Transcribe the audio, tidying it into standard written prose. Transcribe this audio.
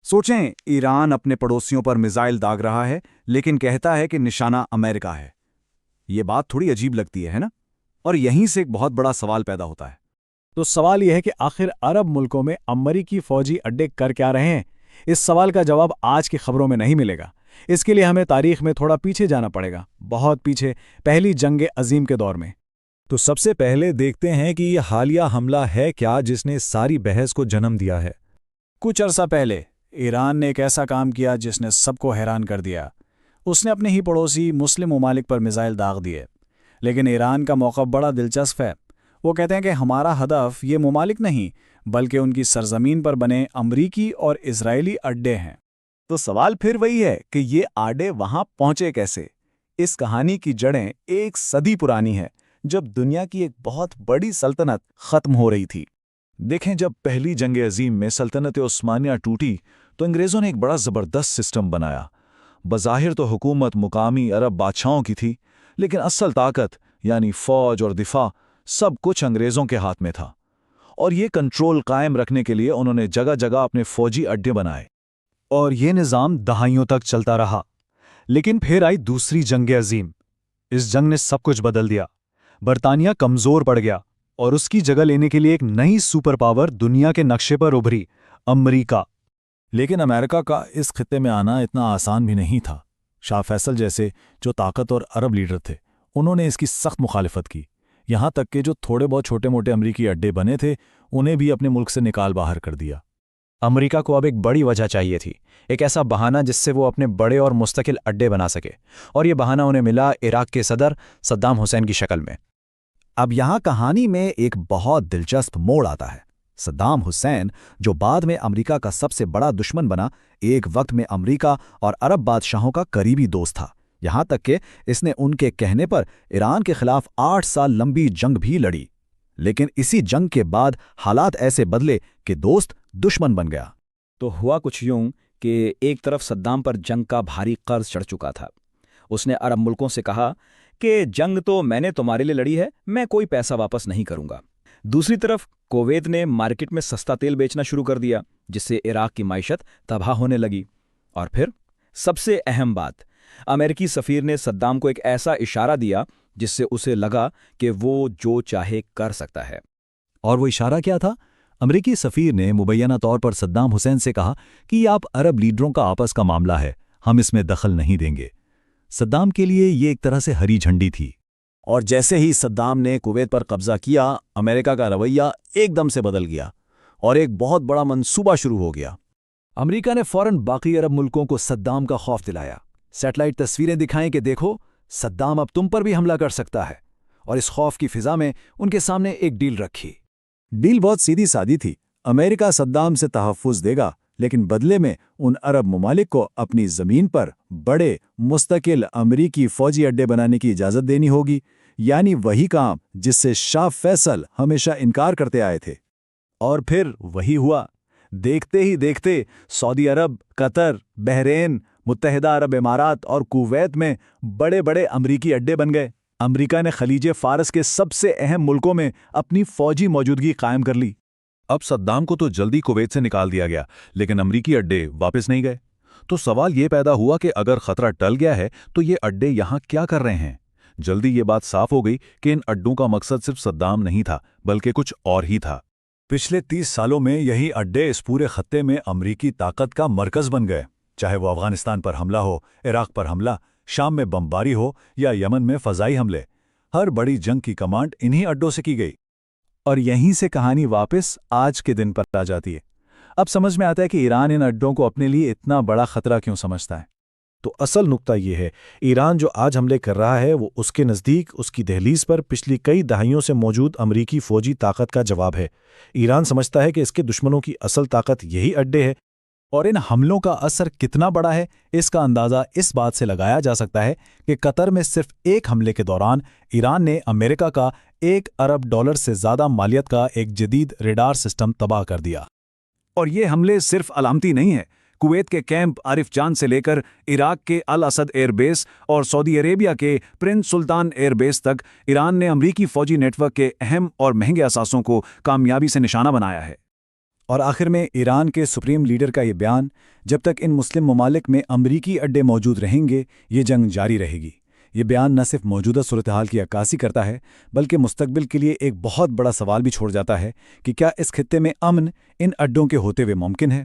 सोचें, ईरान अपने पड़ोसियों पर मिसाइल दाग रहा है, लेकिन कहता है कि निशाना अमेरिका है। ये बात थोड़ी अजीब लगती है ना? और यहीं से एक बहुत बड़ा सवाल पैदा होता है। तो सवाल यह है कि आखिर अरब मुल्कों में अमेरिकी फौजी अड्डे कर क्या रहे हैं? इस सवाल का जवाब आज की खबरों में नहीं मिलेगा। इसके लिए हमें तारीख में थोड़ा पीछे जाना पड़ेगा, बहुत पीछे, पहली जंग अजीम के दौर में। तो सबसे पहले देखते हैं कि ये हालिया हमला है क्या जिसने सारी बहस को जन्म दिया है। कुछ अरसा पहले ईरान ने एक ऐसा काम किया जिसने सबको हैरान कर दिया। उसने अपने ही पड़ोसी मुस्लिम ममालिक पर मिसाइल दाग दिए। लेकिन ईरान का मौक़िफ़ बड़ा दिलचस्प है। वो कहते हैं कि हमारा हदफ ये ममालिक नहीं, बल्कि उनकी सरजमीन पर बने अमरीकी और इजरायली अड्डे हैं। तो सवाल फिर वही है कि ये अड्डे वहां पहुंचे कैसे? इस कहानी की जड़ें एक सदी पुरानी है, जब दुनिया की एक बहुत बड़ी सल्तनत खत्म हो रही थी। देखें, जब पहली जंग अजीम में सल्तनत उस्मानिया टूटी तो अंग्रेज़ों ने एक बड़ा ज़बरदस्त सिस्टम बनाया। बज़ाहिर तो हुकूमत मुकामी अरब बादशाहों की थी, लेकिन असल ताकत यानी फ़ौज और दिफा सब कुछ अंग्रेज़ों के हाथ में था। और ये कंट्रोल कायम रखने के लिए उन्होंने जगह जगह अपने फ़ौजी अड्डे बनाए। और ये निज़ाम दहाइयों तक चलता रहा। लेकिन फिर आई दूसरी जंग अजीम। इस जंग ने सब कुछ बदल दिया। बरतानिया कमज़ोर पड़ गया और उसकी जगह लेने के लिए एक नई सुपर पावर दुनिया के नक्शे पर उभरी, अमरीका। लेकिन अमेरिका का इस खित्ते में आना इतना आसान भी नहीं था। शाह फैसल जैसे जो ताकतवर अरब लीडर थे, उन्होंने इसकी सख्त मुखालिफत की। यहाँ तक कि जो थोड़े बहुत छोटे मोटे अमरीकी अड्डे बने थे, उन्हें भी अपने मुल्क से निकाल बाहर कर दिया। अमेरिका को अब एक बड़ी वजह चाहिए थी, एक ऐसा बहाना जिससे वो अपने बड़े और मुस्तकिल अड्डे बना सके। और ये बहाना उन्हें मिला इराक के सदर सद्दाम हुसैन की शक्ल में। अब यहाँ कहानी में एक बहुत दिलचस्प मोड़ आता है। सद्दाम हुसैन, जो बाद में अमेरिका का सबसे बड़ा दुश्मन बना, एक वक्त में अमेरिका और अरब बादशाहों का करीबी दोस्त था। यहाँ तक कि इसने उनके कहने पर ईरान के खिलाफ 8 साल लंबी जंग भी लड़ी। लेकिन इसी जंग के बाद हालात ऐसे बदले कि दोस्त दुश्मन बन गया। तो हुआ कुछ यूं कि एक तरफ सद्दाम पर जंग का भारी कर्ज चढ़ चुका था। उसने अरब मुल्कों से कहा कि जंग तो मैंने तुम्हारे लिए लड़ी है, मैं कोई पैसा वापस नहीं करूंगा। दूसरी तरफ कुवैत ने मार्केट में सस्ता तेल बेचना शुरू कर दिया, जिससे इराक की माइशत तबाह होने लगी। और फिर सबसे अहम बात, अमेरिकी सफ़ीर ने सद्दाम को एक ऐसा इशारा दिया जिससे उसे लगा कि वो जो चाहे कर सकता है। और वो इशारा क्या था? अमेरिकी सफ़ीर ने मुबैना तौर पर सद्दाम हुसैन से कहा कि आप अरब लीडरों का आपस का मामला है, हम इसमें दखल नहीं देंगे। सद्दाम के लिए ये एक तरह से हरी झंडी थी। और जैसे ही सद्दाम ने कुवैत पर कब्जा किया, अमेरिका का रवैया एकदम से बदल गया और एक बहुत बड़ा मंसूबा शुरू हो गया। अमेरिका ने फौरन बाकी अरब मुल्कों को सद्दाम का खौफ दिलाया। सैटेलाइट तस्वीरें दिखाएं कि देखो, सद्दाम अब तुम पर भी हमला कर सकता है। और इस खौफ की फिजा में उनके सामने एक डील रखी। डील बहुत सीधी सादी थी। अमेरिका सद्दाम से तहफ़्फ़ुज़ देगा, लेकिन बदले में उन अरब ममालिक को अपनी ज़मीन पर बड़े मुस्तकिल अमरीकी फ़ौजी अड्डे बनाने की इजाज़त देनी होगी। यानी वही काम जिससे शाह फैसल हमेशा इनकार करते आए थे। और फिर वही हुआ। देखते ही देखते सऊदी अरब, कतर, बहरीन, मुत्तहिदा अरब इमारात और कुवैत में बड़े बड़े अमरीकी अड्डे बन गए। अमरीका ने खलीज फ़ारस के सबसे अहम मुल्कों में अपनी फ़ौजी मौजूदगी कायम कर ली। अब सद्दाम को तो जल्दी कुवैत से निकाल दिया गया, लेकिन अमरीकी अड्डे वापस नहीं गए। तो सवाल ये पैदा हुआ कि अगर खतरा टल गया है तो ये अड्डे यहाँ क्या कर रहे हैं? जल्दी ये बात साफ हो गई कि इन अड्डों का मकसद सिर्फ सद्दाम नहीं था, बल्कि कुछ और ही था। पिछले 30 सालों में यही अड्डे इस पूरे खत्ते में अमरीकी ताकत का मरकज़ बन गए। चाहे वो अफगानिस्तान पर हमला हो, इराक पर हमला, शाम में बमबारी हो या यमन में फ़ज़ाई हमले, हर बड़ी जंग की कमांड इन्हीं अड्डों से की गई। और यहीं से कहानी वापस आज के दिन पर आ जाती है। अब समझ में आता है कि ईरान इन अड्डों को अपने लिए इतना बड़ा खतरा क्यों समझता है। तो असल नुक्ता ये है, ईरान जो आज हमले कर रहा है वो उसके नज़दीक, उसकी दहलीज पर पिछली कई दहाइयों से मौजूद अमरीकी फ़ौजी ताकत का जवाब है। ईरान समझता है कि इसके दुश्मनों की असल ताकत यही अड्डे है। और इन हमलों का असर कितना बड़ा है, इसका अंदाज़ा इस बात से लगाया जा सकता है कि कतर में सिर्फ एक हमले के दौरान ईरान ने अमेरिका का $1 अरब से ज़्यादा मालियत का एक जदीद रेडार सिस्टम तबाह कर दिया। और ये हमले सिर्फ अलामती नहीं है। कुवैत के कैंप आरिफ जान से लेकर इराक के अल असद एयरबेस और सऊदी अरेबिया के प्रिंस सुल्तान एयरबेस तक ईरान ने अमरीकी फ़ौजी नेटवर्क के अहम और महंगे असासों को कामयाबी से निशाना बनाया है। اور آخر میں ایران کے سپریم لیڈر کا یہ بیان، جب تک ان مسلم ممالک میں امریکی اڈے موجود رہیں گے یہ جنگ جاری رہے گی۔ یہ بیان نہ صرف موجودہ صورتحال کی عکاسی کرتا ہے بلکہ مستقبل کے لیے ایک بہت بڑا سوال بھی چھوڑ جاتا ہے کہ کیا اس خطے میں امن ان اڈوں کے ہوتے ہوئے ممکن ہے؟